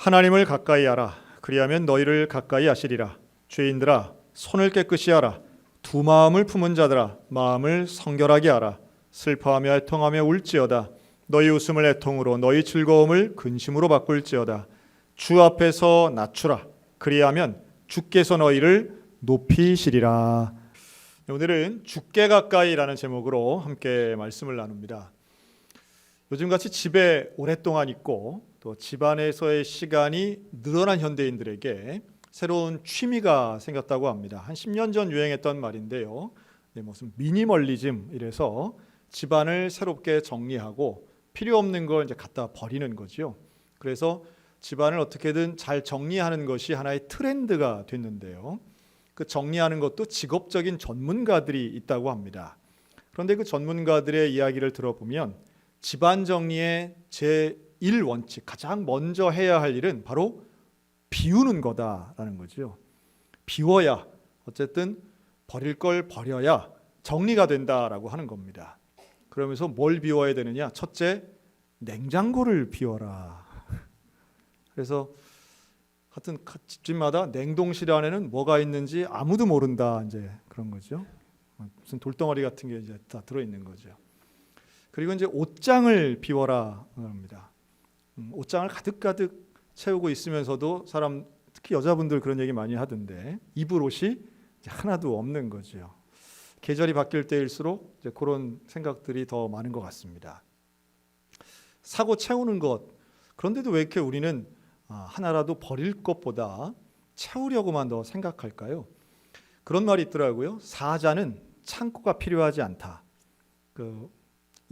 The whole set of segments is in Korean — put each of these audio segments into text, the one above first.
하나님을 가까이 하라. 그리하면 너희를 가까이 하시리라. 죄인들아 손을 깨끗이 하라. 두 마음을 품은 자들아 마음을 성결하게 하라. 슬퍼하며 애통하며 울지어다. 너희 웃음을 애통으로 너희 즐거움을 근심으로 바꿀지어다. 주 앞에서 낮추라. 그리하면 주께서 너희를 높이시리라. 오늘은 주께 가까이라는 제목으로 함께 말씀을 나눕니다. 요즘같이 집에 오랫동안 있고 또 집안에서의 시간이 늘어난 현대인들에게 새로운 취미가 생겼다고 합니다. 한 10년 전 유행했던 말인데요. 무슨 미니멀리즘 이래서 집안을 새롭게 정리하고 필요 없는 걸 이제 갖다 버리는 거죠. 그래서 집안을 어떻게든 잘 정리하는 것이 하나의 트렌드가 됐는데요. 그 정리하는 것도 직업적인 전문가들이 있다고 합니다. 그런데 그 전문가들의 이야기를 들어보면 집안 정리의 제1원칙, 가장 먼저 해야 할 일은 바로 비우는 거다라는 거죠. 비워야 어쨌든 버릴 걸 버려야 정리가 된다라고 하는 겁니다. 그러면서 뭘 비워야 되느냐? 첫째, 냉장고를 비워라. 그래서 하여튼 집집마다 냉동실 안에는 뭐가 있는지 아무도 모른다, 이제 그런 거죠. 무슨 돌덩어리 같은 게 이제 다 들어 있는 거죠. 그리고 이제 옷장을 비워라 합니다. 옷장을 가득가득 채우고 있으면서도 사람, 특히 여자분들 그런 얘기 많이 하던데 입을 옷이 하나도 없는 거죠. 계절이 바뀔 때일수록 이제 그런 생각들이 더 많은 것 같습니다. 사고 채우는 것, 그런데도 왜 이렇게 우리는 하나라도 버릴 것보다 채우려고만 더 생각할까요? 그런 말이 있더라고요. 사자는 창고가 필요하지 않다. 그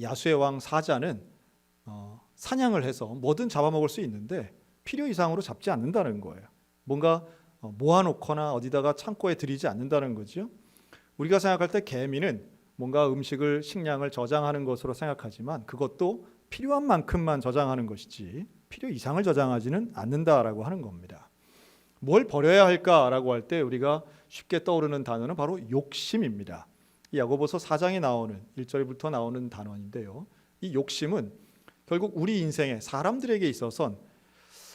야수의 왕 사자는 사냥을 해서 뭐든 잡아먹을 수 있는데 필요 이상으로 잡지 않는다는 거예요. 뭔가 모아놓거나 어디다가 창고에 들이지 않는다는 거죠. 우리가 생각할 때 개미는 뭔가 음식을, 식량을 저장하는 것으로 생각하지만 그것도 필요한 만큼만 저장하는 것이지 필요 이상을 저장하지는 않는다라고 하는 겁니다. 뭘 버려야 할까라고 할 때 우리가 쉽게 떠오르는 단어는 바로 욕심입니다. 이 야고보서 4장에 나오는 1절부터 나오는 단어인데요. 이 욕심은 결국 우리 인생에 사람들에게 있어선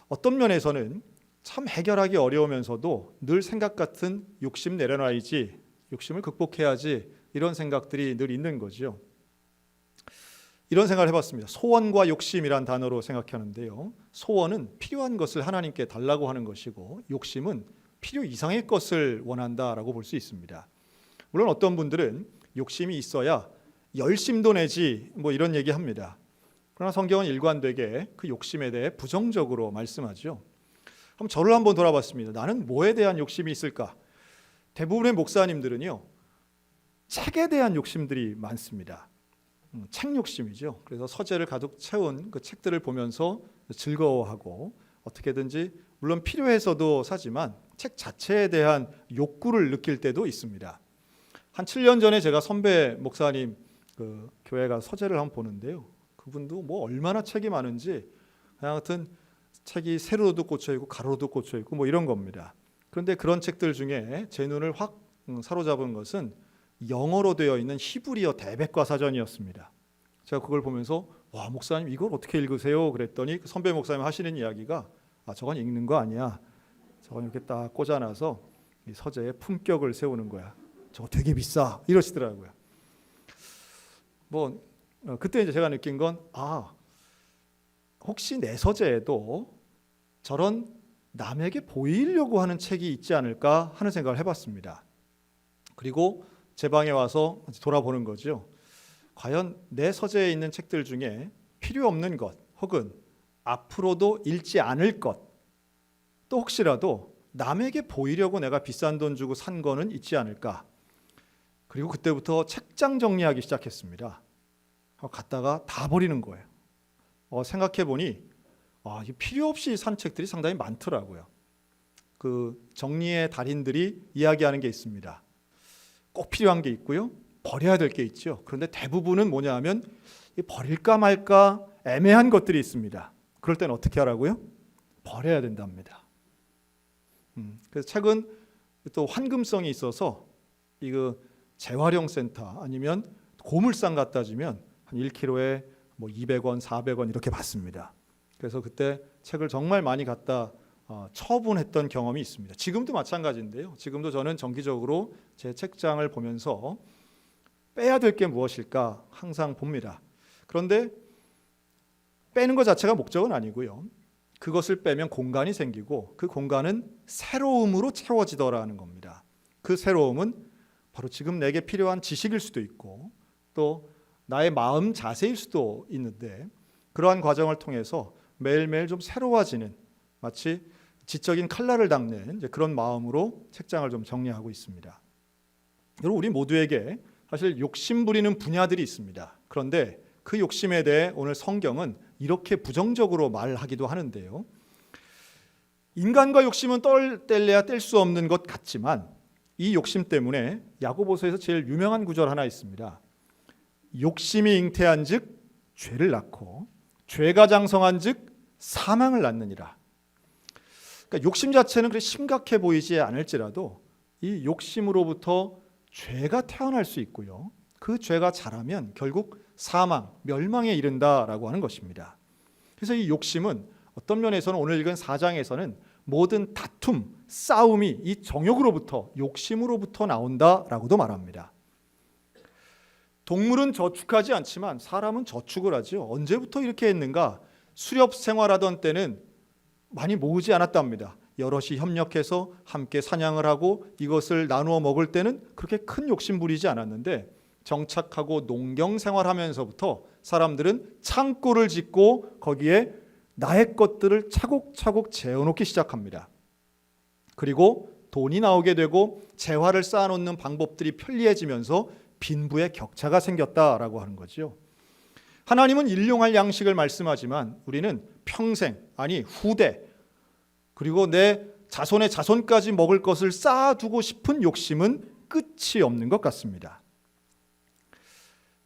어떤 면에서는 참 해결하기 어려우면서도 늘 생각 같은 욕심 내려놔야지, 욕심을 극복해야지, 이런 생각들이 늘 있는 거죠. 이런 생각을 해봤습니다. 소원과 욕심이란 단어로 생각하는데요. 소원은 필요한 것을 하나님께 달라고 하는 것이고 욕심은 필요 이상의 것을 원한다라고 볼 수 있습니다. 물론 어떤 분들은 욕심이 있어야 열심도 내지 뭐 이런 얘기합니다. 그러나 성경은 일관되게 그 욕심에 대해 부정적으로 말씀하죠. 그럼 저를 한번 돌아봤습니다. 나는 뭐에 대한 욕심이 있을까? 대부분의 목사님들은요, 책에 대한 욕심들이 많습니다. 책 욕심이죠. 그래서 서재를 가득 채운 그 책들을 보면서 즐거워하고 어떻게든지 물론 필요해서도 사지만 책 자체에 대한 욕구를 느낄 때도 있습니다. 한 7년 전에 제가 선배 목사님 그 교회 가 서재를 한번 보는데요. 그분도 뭐 얼마나 책이 많은지 하여튼 책이 세로도 꽂혀 있고 가로도 꽂혀 있고 뭐 이런 겁니다. 그런데 그런 책들 중에 제 눈을 확 사로잡은 것은 영어로 되어 있는 히브리어 대백과 사전이었습니다. 제가 그걸 보면서 와, 목사님 이걸 어떻게 읽으세요? 그랬더니 선배 목사님 하시는 이야기가 저건 읽는 거 아니야. 저건 이렇게 딱 꽂아놔서 이 서재에 품격을 세우는 거야. 저거 되게 비싸. 이러시더라고요. 뭐 그때 이제 제가 느낀 건 혹시 내 서재에도 저런 남에게 보이려고 하는 책이 있지 않을까 하는 생각을 해봤습니다. 그리고 제 방에 와서 돌아보는 거죠. 과연 내 서재에 있는 책들 중에 필요 없는 것 혹은 앞으로도 읽지 않을 것, 또 혹시라도 남에게 보이려고 내가 비싼 돈 주고 산 거는 있지 않을까. 그리고 그때부터 책장 정리하기 시작했습니다. 갔다가 다 버리는 거예요. 생각해보니 필요 없이 산 책들이 상당히 많더라고요. 그 정리의 달인들이 이야기하는 게 있습니다. 꼭 필요한 게 있고요, 버려야 될 게 있죠. 그런데 대부분은 뭐냐 하면 버릴까 말까 애매한 것들이 있습니다. 그럴 때는 어떻게 하라고요? 버려야 된답니다. 그래서 책은 또 환금성이 있어서 이거 재활용센터 아니면 고물상 갖다 주면 한 1kg에 뭐 200원, 400원 이렇게 받습니다. 그래서 그때 책을 정말 많이 갖다 처분했던 경험이 있습니다. 지금도 마찬가지인데요. 지금도 저는 정기적으로 제 책장을 보면서 빼야 될 게 무엇일까 항상 봅니다. 그런데 빼는 것 자체가 목적은 아니고요. 그것을 빼면 공간이 생기고 그 공간은 새로움으로 채워지더라는 겁니다. 그 새로움은 바로 지금 내게 필요한 지식일 수도 있고 또 나의 마음 자세일 수도 있는데 그러한 과정을 통해서 매일매일 좀 새로워지는 마치 지적인 칼날을 닦는 그런 마음으로 책장을 좀 정리하고 있습니다. 여러분, 우리 모두에게 사실 욕심 부리는 분야들이 있습니다. 그런데 그 욕심에 대해 오늘 성경은 이렇게 부정적으로 말하기도 하는데요. 인간과 욕심은 뗄래야 뗄 수 없는 것 같지만 이 욕심 때문에 야고보서에서 제일 유명한 구절 하나 있습니다. 욕심이 잉태한즉 죄를 낳고 죄가 장성한즉 사망을 낳느니라. 그러니까 욕심 자체는 그렇게 심각해 보이지 않을지라도 이 욕심으로부터 죄가 태어날 수 있고요. 그 죄가 자라면 결국 사망, 멸망에 이른다라고 하는 것입니다. 그래서 이 욕심은 어떤 면에서는 오늘 읽은 4장에서는 모든 다툼, 싸움이 이 정욕으로부터, 욕심으로부터 나온다라고도 말합니다. 동물은 저축하지 않지만 사람은 저축을 하죠. 언제부터 이렇게 했는가? 수렵 생활하던 때는 많이 모으지 않았답니다. 여럿이 협력해서 함께 사냥을 하고 이것을 나누어 먹을 때는 그렇게 큰 욕심 부리지 않았는데 정착하고 농경 생활하면서부터 사람들은 창고를 짓고 거기에 나의 것들을 차곡차곡 재어놓기 시작합니다. 그리고 돈이 나오게 되고 재화를 쌓아놓는 방법들이 편리해지면서 빈부의 격차가 생겼다라고 하는 거죠. 하나님은 일용할 양식을 말씀하지만 우리는 평생, 아니 후대, 그리고 내 자손의 자손까지 먹을 것을 쌓아두고 싶은 욕심은 끝이 없는 것 같습니다.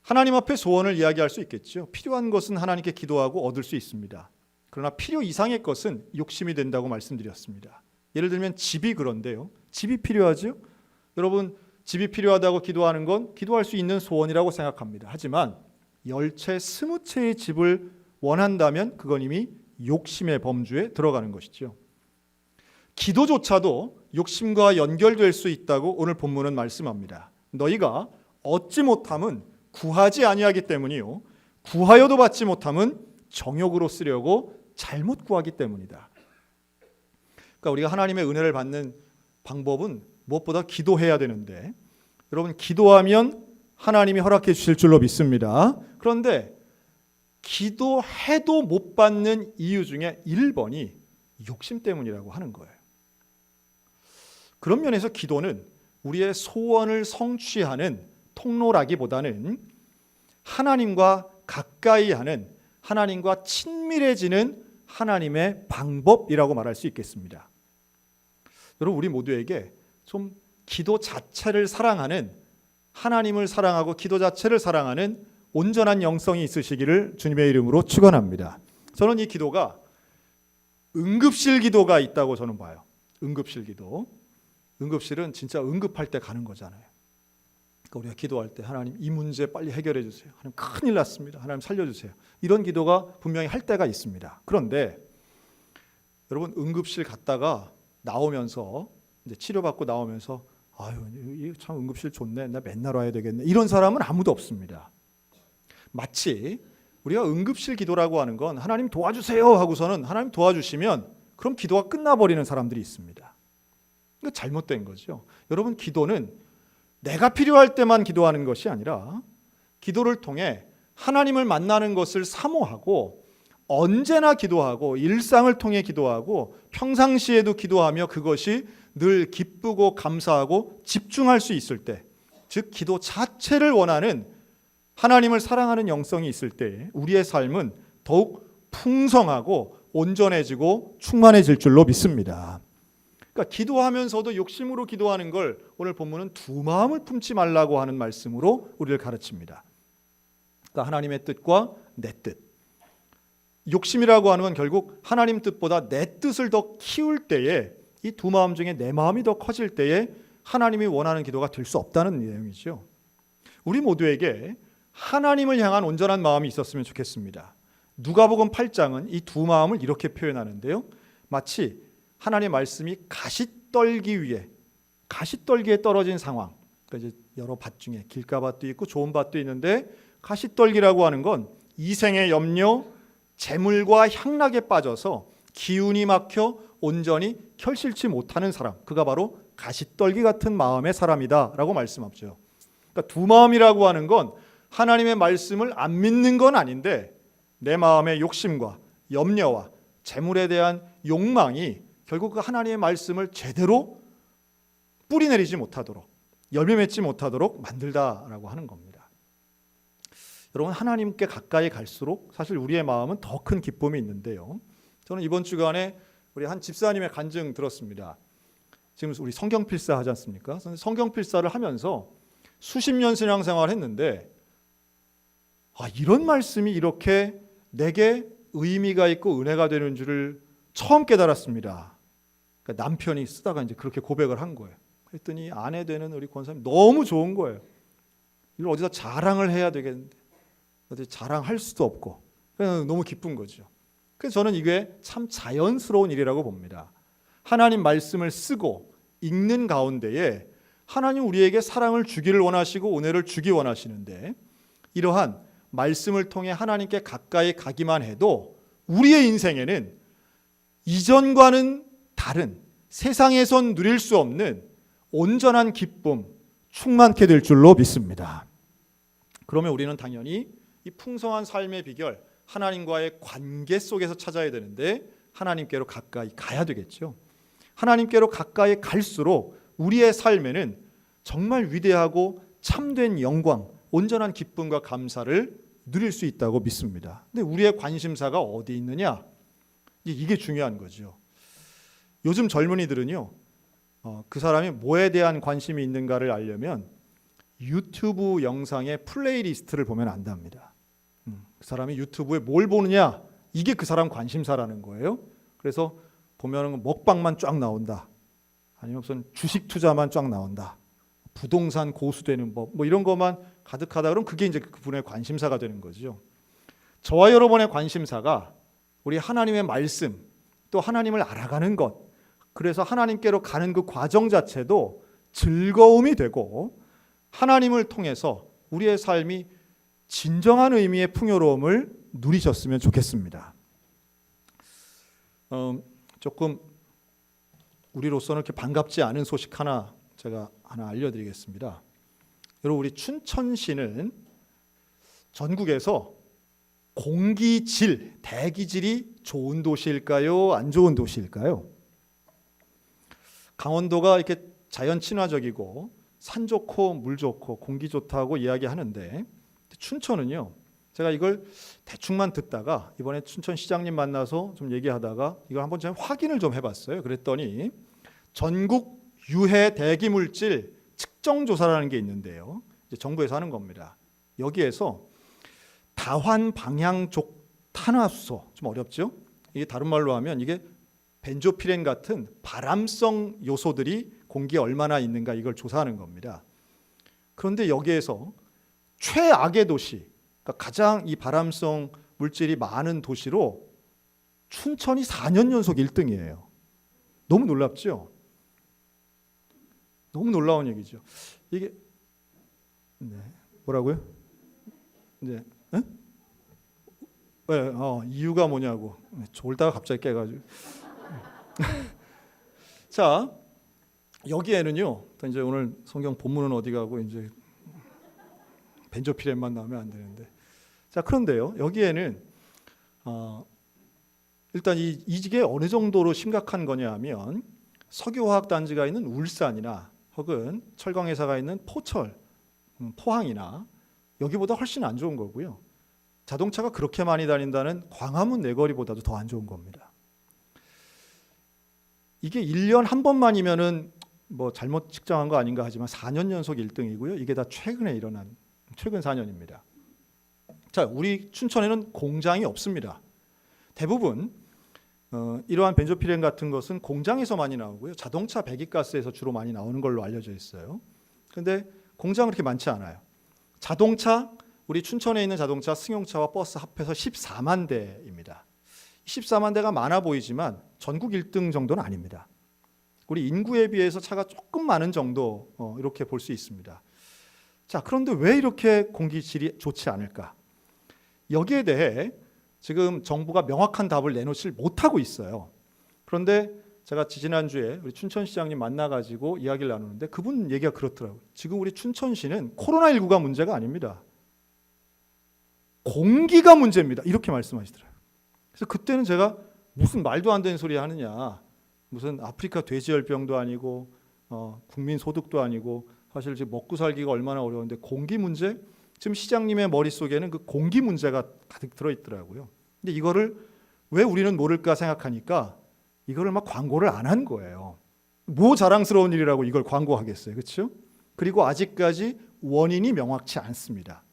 하나님 앞에 소원을 이야기할 수 있겠죠. 필요한 것은 하나님께 기도하고 얻을 수 있습니다. 그러나 필요 이상의 것은 욕심이 된다고 말씀드렸습니다. 예를 들면 집이 그런데요. 집이 필요하죠. 여러분, 집이 필요하다고 기도하는 건 기도할 수 있는 소원이라고 생각합니다. 하지만 10채, 20채의 집을 원한다면 그건 이미 욕심의 범주에 들어가는 것이죠. 기도조차도 욕심과 연결될 수 있다고 오늘 본문은 말씀합니다. 너희가 얻지 못함은 구하지 아니하기 때문이요 구하여도 받지 못함은 정욕으로 쓰려고 잘못 구하기 때문이다. 그러니까 우리가 하나님의 은혜를 받는 방법은 무엇보다 기도해야 되는데 여러분, 기도하면 하나님이 허락해 주실 줄로 믿습니다. 그런데 기도해도 못 받는 이유 중에 1번이 욕심 때문이라고 하는 거예요. 그런 면에서 기도는 우리의 소원을 성취하는 통로라기보다는 하나님과 가까이 하는, 하나님과 친밀해지는 하나님의 방법이라고 말할 수 있겠습니다. 여러분, 우리 모두에게 좀 기도 자체를 사랑하는, 하나님을 사랑하고 기도 자체를 사랑하는 온전한 영성이 있으시기를 주님의 이름으로 축원합니다. 저는 이 기도가 응급실 기도가 있다고 저는 봐요. 응급실 기도. 응급실은 진짜 응급할 때 가는 거잖아요. 그러니까 우리가 기도할 때 하나님 이 문제 빨리 해결해 주세요. 하나님 큰일 났습니다. 하나님 살려주세요. 이런 기도가 분명히 할 때가 있습니다. 그런데 여러분, 응급실 갔다가 나오면서 이제 치료받고 나오면서 아유, 이 참 응급실 좋네. 나 맨날 와야 되겠네. 이런 사람은 아무도 없습니다. 마치 우리가 응급실 기도라고 하는 건 하나님 도와주세요 하고서는 하나님 도와주시면 그럼 기도가 끝나버리는 사람들이 있습니다. 이거 잘못된 거죠. 여러분, 기도는 내가 필요할 때만 기도하는 것이 아니라 기도를 통해 하나님을 만나는 것을 사모하고 언제나 기도하고 일상을 통해 기도하고 평상시에도 기도하며 그것이 늘 기쁘고 감사하고 집중할 수 있을 때, 즉 기도 자체를 원하는 하나님을 사랑하는 영성이 있을 때 우리의 삶은 더욱 풍성하고 온전해지고 충만해질 줄로 믿습니다. 그러니까 기도하면서도 욕심으로 기도하는 걸 오늘 본문은 두 마음을 품지 말라고 하는 말씀으로 우리를 가르칩니다. 그러니까 하나님의 뜻과 내 뜻. 욕심이라고 하는 건 결국 하나님 뜻보다 내 뜻을 더 키울 때에 이 두 마음 중에 내 마음이 더 커질 때에 하나님이 원하는 기도가 될 수 없다는 내용이죠. 우리 모두에게 하나님을 향한 온전한 마음이 있었으면 좋겠습니다. 누가복음 8장은 이 두 마음을 이렇게 표현하는데요. 마치 하나님의 말씀이 가시떨기에 떨어진 상황. 그러니까 이제 여러 밭 중에 길가밭도 있고 좋은 밭도 있는데 가시떨기라고 하는 건 이생의 염려, 재물과 향락에 빠져서 기운이 막혀 온전히 결실치 못하는 사람, 그가 바로 가시떨기 같은 마음의 사람이다라고 말씀하죠. 그러니까 두 마음이라고 하는 건 하나님의 말씀을 안 믿는 건 아닌데 내 마음의 욕심과 염려와 재물에 대한 욕망이 결국 그 하나님의 말씀을 제대로 뿌리내리지 못하도록, 열매 맺지 못하도록 만들다라고 하는 겁니다. 여러분, 하나님께 가까이 갈수록 사실 우리의 마음은 더 큰 기쁨이 있는데요. 저는 이번 주간에 우리 한 집사님의 간증 들었습니다. 지금 우리 성경필사 하지 않습니까? 성경필사를 하면서 수십 년 신앙생활을 했는데 이런 말씀이 이렇게 내게 의미가 있고 은혜가 되는 줄을 처음 깨달았습니다. 그러니까 남편이 쓰다가 이제 그렇게 고백을 한 거예요. 그랬더니 아내 되는 우리 권사님 너무 좋은 거예요. 이걸 어디다 자랑을 해야 되겠는데 어디 자랑할 수도 없고 그래서 너무 기쁜 거죠. 그래서 저는 이게 참 자연스러운 일이라고 봅니다. 하나님 말씀을 쓰고 읽는 가운데에 하나님 우리에게 사랑을 주기를 원하시고 은혜를 주기 원하시는데 이러한 말씀을 통해 하나님께 가까이 가기만 해도 우리의 인생에는 이전과는 다른 세상에선 누릴 수 없는 온전한 기쁨, 충만케 될 줄로 믿습니다. 그러면 우리는 당연히 이 풍성한 삶의 비결, 하나님과의 관계 속에서 찾아야 되는데 하나님께로 가까이 가야 되겠죠. 하나님께로 가까이 갈수록 우리의 삶에는 정말 위대하고 참된 영광, 온전한 기쁨과 감사를 누릴 수 있다고 믿습니다. 근데 우리의 관심사가 어디 있느냐? 이게 중요한 거죠. 요즘 젊은이들은요, 그 사람이 뭐에 대한 관심이 있는가를 알려면 유튜브 영상의 플레이리스트를 보면 안답니다. 그 사람이 유튜브에 뭘 보느냐, 이게 그 사람 관심사라는 거예요. 그래서 보면 먹방만 쫙 나온다, 아니면 무슨 주식 투자만 쫙 나온다, 부동산 고수되는 법, 뭐 이런 것만 가득하다 그러면 그게 이제 그분의 관심사가 되는 거죠. 저와 여러분의 관심사가 우리 하나님의 말씀, 또 하나님을 알아가는 것, 그래서 하나님께로 가는 그 과정 자체도 즐거움이 되고 하나님을 통해서 우리의 삶이 진정한 의미의 풍요로움을 누리셨으면 좋겠습니다. 조금 우리로서는 이렇게 반갑지 않은 소식 하나 제가 알려드리겠습니다. 여러분, 우리 춘천시는 전국에서 공기질, 대기질이 좋은 도시일까요? 안 좋은 도시일까요? 강원도가 이렇게 자연 친화적이고 산 좋고 물 좋고 공기 좋다고 이야기하는데 춘천은요, 제가 이걸 대충만 듣다가 이번에 춘천시장님 만나서 좀 얘기하다가 이걸 한번 제가 확인을 좀 해봤어요. 그랬더니 전국 유해 대기물질 측정조사라는 게 있는데요, 이제 정부에서 하는 겁니다. 여기에서 다환 방향족 탄화수소, 좀 어렵죠? 이게 다른 말로 하면 이게 벤조피렌 같은 발암성 요소들이 공기에 얼마나 있는가 이걸 조사하는 겁니다. 그런데 여기에서 최악의 도시, 그러니까 가장 이 발암성 물질이 많은 도시로 춘천이 4년 연속 1등이에요. 너무 놀랍죠? 너무 놀라운 얘기죠. 이게 뭐라고요? 네, 이유가 뭐냐고 졸다가 갑자기 깨가지고. 자, 여기에는요, 이제 오늘 성경 본문은 어디 가고 이제 벤조피렌만 나오면 안 되는데, 자, 그런데요, 여기에는 일단 이게 어느 정도로 심각한 거냐 하면 석유화학단지가 있는 울산이나 혹은 철강회사가 있는 포철, 포항이나 여기보다 훨씬 안 좋은 거고요. 자동차가 그렇게 많이 다닌다는 광화문 내거리보다도 더 안 좋은 겁니다. 이게 1년 한 번만이면은 뭐 잘못 측정한 거 아닌가 하지만 4년 연속 1등이고요. 이게 다 최근에 일어난, 최근 4년입니다. 자, 우리 춘천에는 공장이 없습니다. 대부분 이러한 벤조피렌 같은 것은 공장에서 많이 나오고요. 자동차 배기가스에서 주로 많이 나오는 걸로 알려져 있어요. 그런데 공장은 그렇게 많지 않아요. 자동차, 우리 춘천에 있는 자동차 승용차와 버스 합해서 14만 대입니다. 14만 대가 많아 보이지만 전국 1등 정도는 아닙니다. 우리 인구에 비해서 차가 조금 많은 정도 이렇게 볼 수 있습니다. 자, 그런데 왜 이렇게 공기질이 좋지 않을까? 여기에 대해 지금 정부가 명확한 답을 내놓지 못하고 있어요. 그런데 제가 지난주에 우리 춘천시장님 만나가지고 이야기를 나누는데 그분 얘기가 그렇더라고요. 지금 우리 춘천시는 코로나19가 문제가 아닙니다. 공기가 문제입니다. 이렇게 말씀하시더라고요. 그래서 그때는 제가 무슨 말도 안 되는 소리 하느냐, 무슨 아프리카 돼지열병도 아니고 국민 소득도 아니고 사실 지금 먹고 살기가 얼마나 어려운데 공기 문제? 지금 시장님의 머릿속에는 그 공기 문제가 가득 들어있더라고요. 근데 이거를 왜 우리는 모를까 생각하니까 이거를 막 광고를 안 한 거예요. 뭐 자랑스러운 일이라고 이걸 광고하겠어요. 그렇죠? 그리고 아직까지 원인이 명확치 않습니다.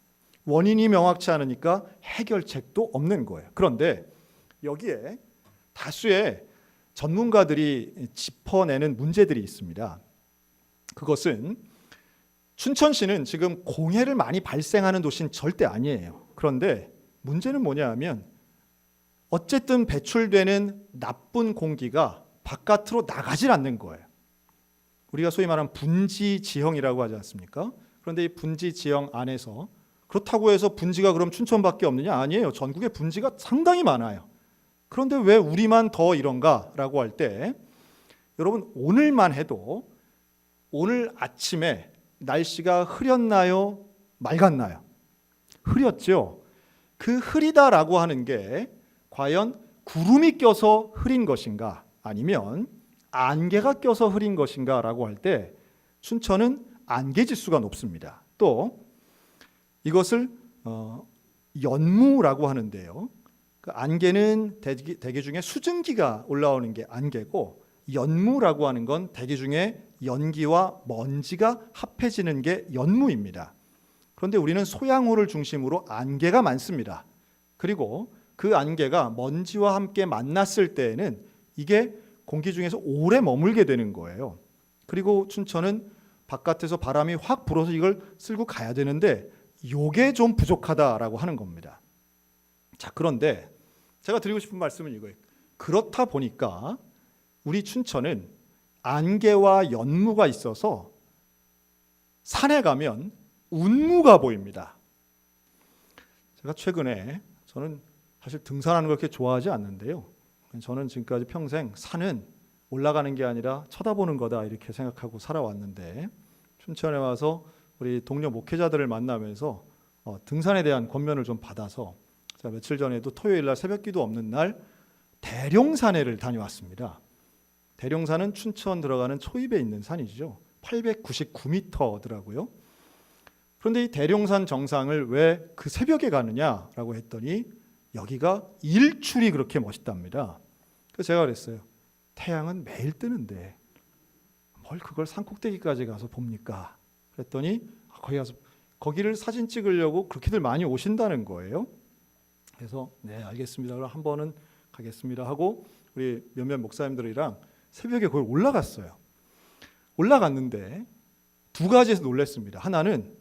원인이 명확치 않으니까 해결책도 없는 거예요. 그런데 여기에 다수의 전문가들이 짚어내는 문제들이 있습니다. 그것은 춘천시는 지금 공해를 많이 발생하는 도시는 절대 아니에요. 그런데 문제는 뭐냐 하면 어쨌든 배출되는 나쁜 공기가 바깥으로 나가질 않는 거예요. 우리가 소위 말하는 분지 지형이라고 하지 않습니까? 그런데 이 분지 지형 안에서 그렇다고 해서 분지가 그럼 춘천밖에 없느냐? 아니에요. 전국에 분지가 상당히 많아요. 그런데 왜 우리만 더 이런가라고 할 때 여러분 오늘만 해도 오늘 아침에 날씨가 흐렸나요? 맑았나요? 흐렸죠. 그 흐리다라고 하는 게 과연 구름이 껴서 흐린 것인가 아니면 안개가 껴서 흐린 것인가라고 할 때 춘천은 안개 지수가 높습니다. 또 이것을 연무라고 하는데요. 그 안개는 대기 중에 수증기가 올라오는 게 안개고 연무라고 하는 건 대기 중에 연기와 먼지가 합해지는 게 연무입니다. 그런데 우리는 소양호를 중심으로 안개가 많습니다. 그리고 그 안개가 먼지와 함께 만났을 때에는 이게 공기 중에서 오래 머물게 되는 거예요. 그리고 춘천은 바깥에서 바람이 확 불어서 이걸 쓸고 가야 되는데 이게 좀 부족하다라고 하는 겁니다. 자, 그런데 제가 드리고 싶은 말씀은 이거예요. 그렇다 보니까 우리 춘천은 안개와 연무가 있어서 산에 가면 운무가 보입니다. 제가 최근에 저는 사실 등산하는 걸 그렇게 좋아하지 않는데요. 저는 지금까지 평생 산은 올라가는 게 아니라 쳐다보는 거다 이렇게 생각하고 살아왔는데 춘천에 와서 우리 동료 목회자들을 만나면서 등산에 대한 권면을 좀 받아서 제가 며칠 전에도 토요일 날 새벽기도 없는 날 대룡산에를 다녀왔습니다. 대룡산은 춘천 들어가는 초입에 있는 산이죠. 899m더라고요. 그런데 이 대룡산 정상을 왜 그 새벽에 가느냐라고 했더니 여기가 일출이 그렇게 멋있답니다. 그래서 제가 그랬어요. 태양은 매일 뜨는데 뭘 그걸 산꼭대기까지 가서 봅니까? 그랬더니 거기 가서 거기를 사진 찍으려고 그렇게들 많이 오신다는 거예요. 그래서 네 알겠습니다. 그럼 한 번은 가겠습니다 하고 우리 몇몇 목사님들이랑 새벽에 거기 올라갔어요. 올라갔는데 두 가지에서 놀랐습니다. 하나는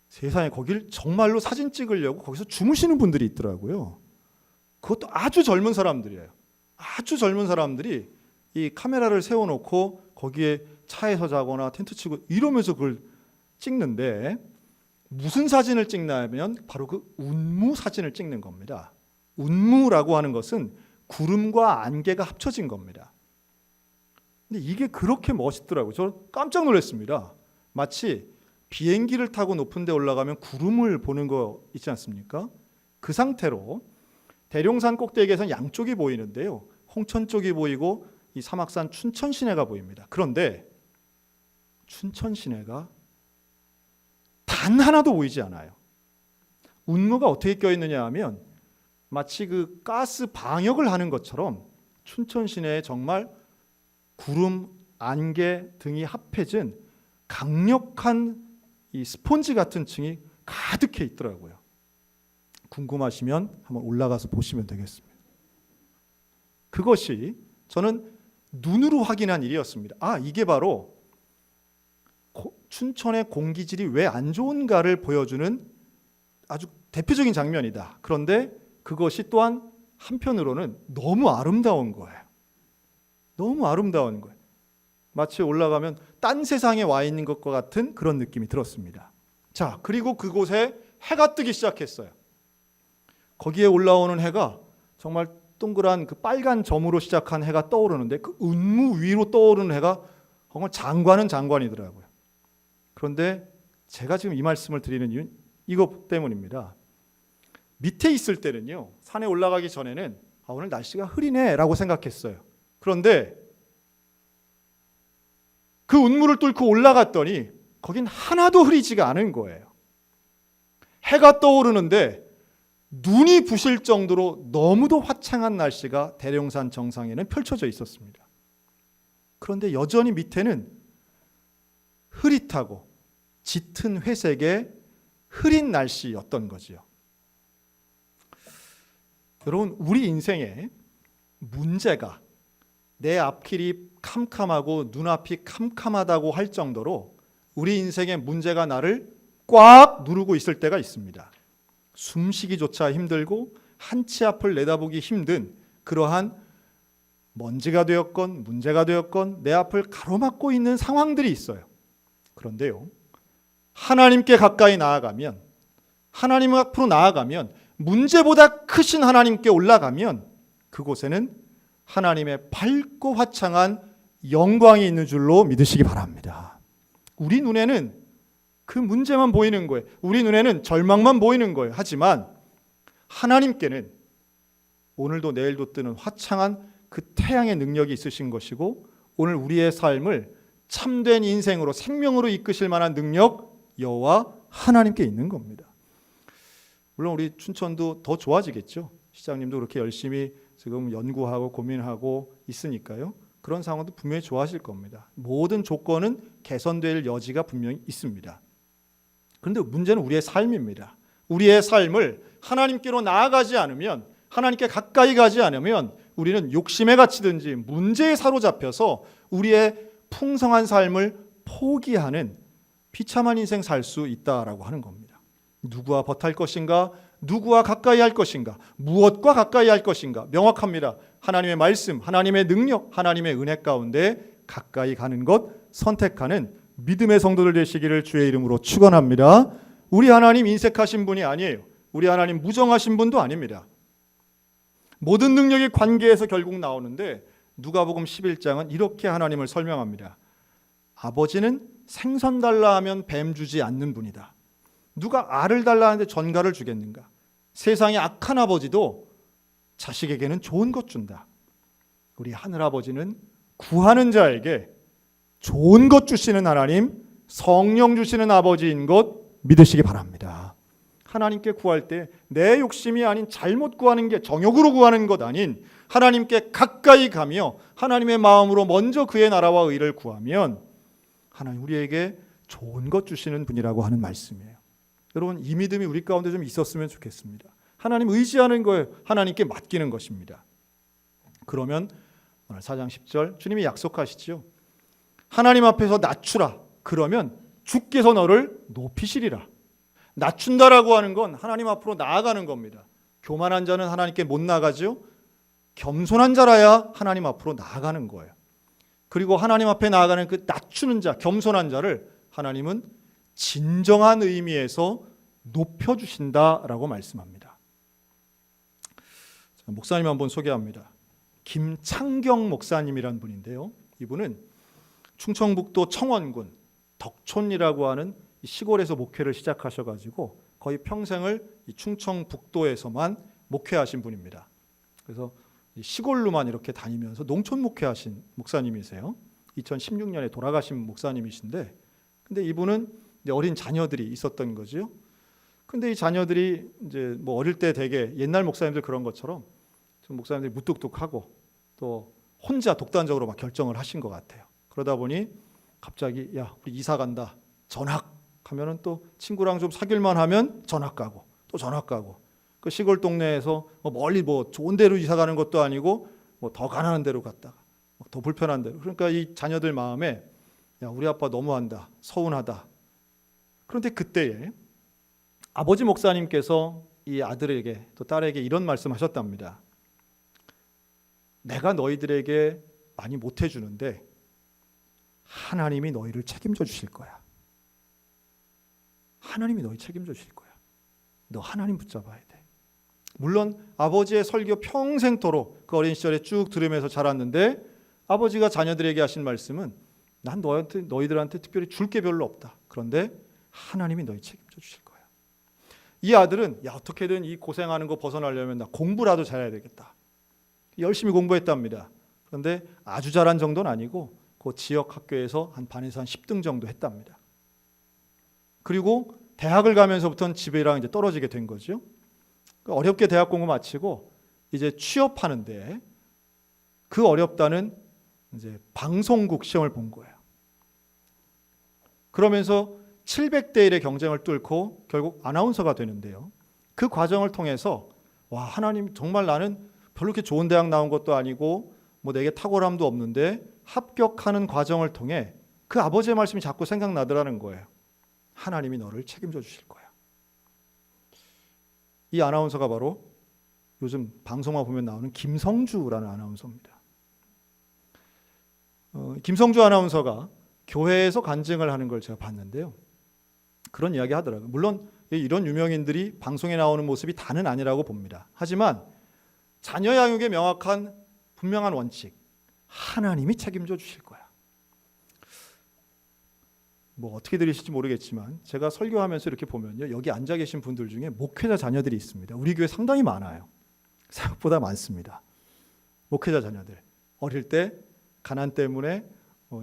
세상에 거길 정말로 사진 찍으려고 거기서 주무시는 분들이 있더라고요. 그것도 아주 젊은 사람들이에요. 아주 젊은 사람들이 이 카메라를 세워놓고 거기에 차에서 자거나 텐트 치고 이러면서 그걸 찍는데 무슨 사진을 찍냐면 바로 그 운무 사진을 찍는 겁니다. 운무라고 하는 것은 구름과 안개가 합쳐진 겁니다. 근데 이게 그렇게 멋있더라고요. 저는 깜짝 놀랐습니다. 마치 비행기를 타고 높은 데 올라가면 구름을 보는 거 있지 않습니까? 그 상태로 대룡산 꼭대기에서는 양쪽이 보이는데요. 홍천 쪽이 보이고 이 사막산 춘천 시내가 보입니다. 그런데 춘천 시내가 단 하나도 보이지 않아요. 운무가 어떻게 껴있느냐 하면 마치 그 가스 방역을 하는 것처럼 춘천 시내에 정말 구름, 안개 등이 합해진 강력한 이 스폰지 같은 층이 가득해 있더라고요. 궁금하시면 한번 올라가서 보시면 되겠습니다. 그것이 저는 눈으로 확인한 일이었습니다. 아, 이게 바로 춘천의 공기질이 왜 안 좋은가를 보여주는 아주 대표적인 장면이다. 그런데 그것이 또한 한편으로는 너무 아름다운 거예요. 너무 아름다운 거예요. 마치 올라가면 딴 세상에 와 있는 것과 같은 그런 느낌이 들었습니다. 자, 그리고 그곳에 해가 뜨기 시작했어요. 거기에 올라오는 해가 정말 동그란 그 빨간 점으로 시작한 해가 떠오르는데 그 운무 위로 떠오르는 해가 정말 장관은 장관이더라고요. 그런데 제가 지금 이 말씀을 드리는 이유는 이것 때문입니다. 밑에 있을 때는요, 산에 올라가기 전에는 오늘 날씨가 흐리네 라고 생각했어요. 그런데 그 운무를 뚫고 올라갔더니 거긴 하나도 흐리지가 않은 거예요. 해가 떠오르는데 눈이 부실 정도로 너무도 화창한 날씨가 대령산 정상에는 펼쳐져 있었습니다. 그런데 여전히 밑에는 흐릿하고 짙은 회색의 흐린 날씨였던 거지요. 여러분, 우리 인생에 문제가 내 앞길이 캄캄하고 눈앞이 캄캄하다고 할 정도로 우리 인생의 문제가 나를 꽉 누르고 있을 때가 있습니다. 숨쉬기조차 힘들고 한치 앞을 내다보기 힘든 그러한 먼지가 되었건 문제가 되었건 내 앞을 가로막고 있는 상황들이 있어요. 그런데요, 하나님께 가까이 나아가면, 하나님 앞으로 나아가면, 문제보다 크신 하나님께 올라가면 그곳에는 하나님의 밝고 화창한 영광이 있는 줄로 믿으시기 바랍니다. 우리 눈에는 그 문제만 보이는 거예요. 우리 눈에는 절망만 보이는 거예요. 하지만 하나님께는 오늘도 내일도 뜨는 화창한 그 태양의 능력이 있으신 것이고, 오늘 우리의 삶을 참된 인생으로 생명으로 이끄실 만한 능력 여호와 하나님께 있는 겁니다. 물론 우리 춘천도 더 좋아지겠죠. 시장님도 그렇게 열심히 지금 연구하고 고민하고 있으니까요. 그런 상황도 분명히 좋아질 겁니다. 모든 조건은 개선될 여지가 분명히 있습니다. 그런데 문제는 우리의 삶입니다. 우리의 삶을 하나님께로 나아가지 않으면, 하나님께 가까이 가지 않으면 우리는 욕심에 갇히든지 문제에 사로잡혀서 우리의 풍성한 삶을 포기하는 비참한 인생 살 수 있다라고 하는 겁니다. 누구와 버탈 것인가? 누구와 가까이 할 것인가? 무엇과 가까이 할 것인가? 명확합니다. 하나님의 말씀, 하나님의 능력, 하나님의 은혜 가운데 가까이 가는 것 선택하는 믿음의 성도들 되시기를 주의 이름으로 축원합니다. 우리 하나님 인색하신 분이 아니에요. 우리 하나님 무정하신 분도 아닙니다. 모든 능력이 관계에서 결국 나오는데 누가복음 11장은 이렇게 하나님을 설명합니다. 아버지는 생선 달라 하면 뱀 주지 않는 분이다. 누가 알을 달라 하는데 전갈을 주겠는가? 세상의 악한 아버지도 자식에게는 좋은 것 준다. 우리 하늘아버지는 구하는 자에게 좋은 것 주시는 하나님, 성령 주시는 아버지인 것 믿으시기 바랍니다. 하나님께 구할 때 내 욕심이 아닌 잘못 구하는 게 정욕으로 구하는 것 아닌 하나님께 가까이 가며 하나님의 마음으로 먼저 그의 나라와 의를 구하면 하나님 우리에게 좋은 것 주시는 분이라고 하는 말씀이에요. 여러분, 이 믿음이 우리 가운데 좀 있었으면 좋겠습니다. 하나님 의지하는 거예요. 하나님께 맡기는 것입니다. 그러면 오늘 4장 10절 주님이 약속하시죠. 하나님 앞에서 낮추라. 그러면 주께서 너를 높이시리라. 낮춘다라고 하는 건 하나님 앞으로 나아가는 겁니다. 교만한 자는 하나님께 못 나가죠. 겸손한 자라야 하나님 앞으로 나아가는 거예요. 그리고 하나님 앞에 나아가는 그 낮추는 자, 겸손한 자를 하나님은 진정한 의미에서 높여주신다라고 말씀합니다. 자, 목사님 한번 소개합니다. 김창경 목사님이란 분인데요. 이분은 충청북도 청원군 덕촌이라고 하는 시골에서 목회를 시작하셔가지고 거의 평생을 충청북도에서만 목회하신 분입니다. 그래서 시골로만 이렇게 다니면서 농촌 목회하신 목사님이세요. 2016년에 돌아가신 목사님이신데, 근데 이분은 이제 어린 자녀들이 있었던 거죠. 근데 이 자녀들이 이제 뭐 어릴 때 되게 옛날 목사님들 그런 것처럼 좀 목사님들이 무뚝뚝하고 또 혼자 독단적으로 막 결정을 하신 것 같아요. 그러다 보니 갑자기 야 우리 이사 간다 전학 하면은 또 친구랑 좀 사귈만 하면 전학 가고 또 전학 가고, 그 시골 동네에서 멀리 뭐 좋은 데로 이사 가는 것도 아니고 뭐 더 가난한 데로 갔다가 더 불편한 데로. 그러니까 이 자녀들 마음에 야 우리 아빠 너무한다, 서운하다. 그런데 그때에 아버지 목사님께서 이 아들에게 또 딸에게 이런 말씀하셨답니다. 내가 너희들에게 많이 못해주는데 하나님이 너희를 책임져 주실 거야. 하나님이 너희 책임져 주실 거야. 너 하나님 붙잡아야 돼. 물론 아버지의 설교 평생토록 그 어린 시절에 쭉 들으면서 자랐는데 아버지가 자녀들에게 하신 말씀은 난 너희들한테 특별히 줄 게 별로 없다. 그런데 하나님이 너희 책임져 주실 거야. 이 아들은 어떻게든 이 고생하는 거 벗어나려면 나 공부라도 잘해야 되겠다. 열심히 공부했답니다. 그런데 아주 잘한 정도는 아니고 그 지역 학교에서 한 반에서 한 10등 정도 했답니다. 그리고 대학을 가면서부터는 집이랑 이제 떨어지게 된 거죠. 어렵게 대학 공부 마치고 이제 취업하는데 그 어렵다는 이제 방송국 시험을 본 거예요. 그러면서 700대 1의 경쟁을 뚫고 결국 아나운서가 되는데요. 그 과정을 통해서 와, 하나님 정말 나는 별로 그렇게 좋은 대학 나온 것도 아니고 뭐 내게 탁월함도 없는데 합격하는 과정을 통해 그 아버지의 말씀이 자꾸 생각나더라는 거예요. 하나님이 너를 책임져 주실 거야. 이 아나운서가 바로 요즘 방송만 보면 나오는 김성주라는 아나운서입니다. 김성주 아나운서가 교회에서 간증을 하는 걸 제가 봤는데요. 그런 이야기 하더라고요. 물론 이런 유명인들이 방송에 나오는 모습이 다는 아니라고 봅니다. 하지만 자녀 양육의 명확한 분명한 원칙, 하나님이 책임져 주실 거야. 뭐 어떻게 들으실지 모르겠지만 제가 설교하면서 이렇게 보면요, 여기 앉아 계신 분들 중에 목회자 자녀들이 있습니다. 우리 교회 상당히 많아요. 생각보다 많습니다. 목회자 자녀들 어릴 때 가난 때문에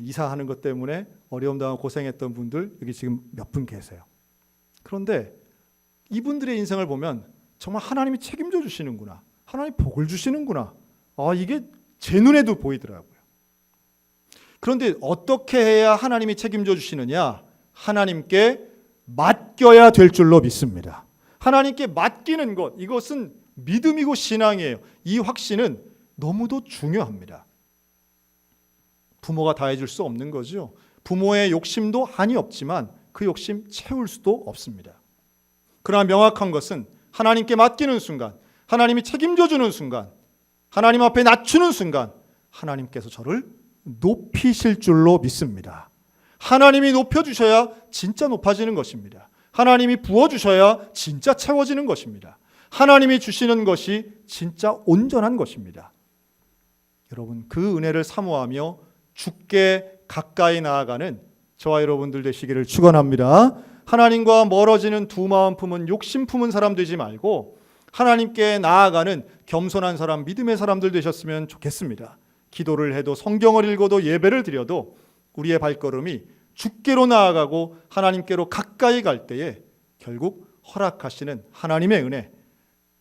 이사하는 것 때문에 어려움 당하고 고생했던 분들 여기 지금 몇 분 계세요. 그런데 이분들의 인생을 보면 정말 하나님이 책임져 주시는구나, 하나님 복을 주시는구나, 이게 제 눈에도 보이더라고요. 그런데 어떻게 해야 하나님이 책임져 주시느냐? 하나님께 맡겨야 될 줄로 믿습니다. 하나님께 맡기는 것, 이것은 믿음이고 신앙이에요. 이 확신은 너무도 중요합니다. 부모가 다 해줄 수 없는 거죠. 부모의 욕심도 한이 없지만 그 욕심 채울 수도 없습니다. 그러나 명확한 것은 하나님께 맡기는 순간, 하나님이 책임져 주는 순간, 하나님 앞에 낮추는 순간 하나님께서 저를 높이실 줄로 믿습니다. 하나님이 높여주셔야 진짜 높아지는 것입니다. 하나님이 부어주셔야 진짜 채워지는 것입니다. 하나님이 주시는 것이 진짜 온전한 것입니다. 여러분, 그 은혜를 사모하며 주께 가까이 나아가는 저와 여러분들 되시기를 축원합니다. 하나님과 멀어지는 두 마음 품은 욕심 품은 사람 되지 말고 하나님께 나아가는 겸손한 사람, 믿음의 사람들 되셨으면 좋겠습니다. 기도를 해도 성경을 읽어도 예배를 드려도 우리의 발걸음이 주께로 나아가고 하나님께로 가까이 갈 때에 결국 허락하시는 하나님의 은혜,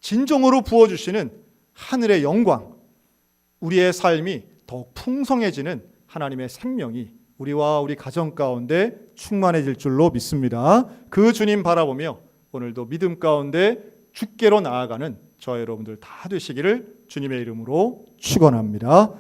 진정으로 부어주시는 하늘의 영광, 우리의 삶이 더욱 풍성해지는 하나님의 생명이 우리와 우리 가정 가운데 충만해질 줄로 믿습니다. 그 주님 바라보며 오늘도 믿음 가운데 주께로 나아가는 저와 여러분들 다 되시기를 주님의 이름으로 축원합니다.